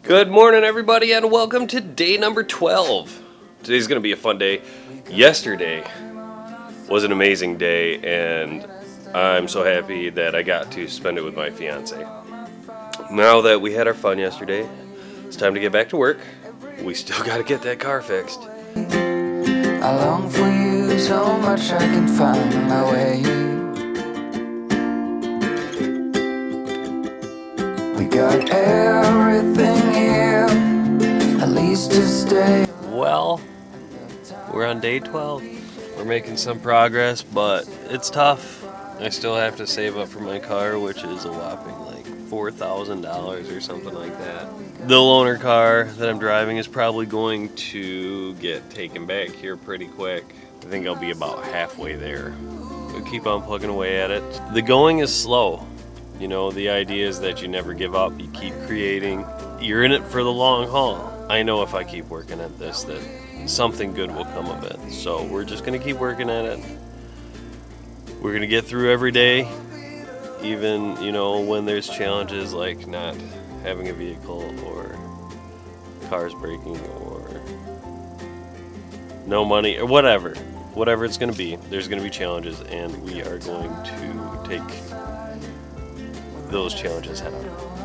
Good morning, everybody, and welcome to day number 12. Today's going to be a fun day. Yesterday was an amazing day, and I'm so happy that I got to spend it with my fiance. Now that we had our fun yesterday, it's time to get back to work. We still got to get that car fixed. I long for you so much I can find my way. We got everything here, at least to stay. Well, we're on day 12. We're making some progress, but it's tough. I still have to save up for my car, which is a whopping like $4,000 or something like that. The loaner car that I'm driving is probably going to get taken back here pretty quick. I think I'll be about halfway there. We'll keep on plugging away at it. The going is slow. You know, the idea is that you never give up, you keep creating. You're in it for the long haul. I know if I keep working at this that something good will come of it. So we're just gonna keep working at it. We're gonna get through every day, even, you know, when there's challenges like not having a vehicle or cars breaking or no money or whatever it's gonna be. There's gonna be challenges, and we are going to take those challenges head on.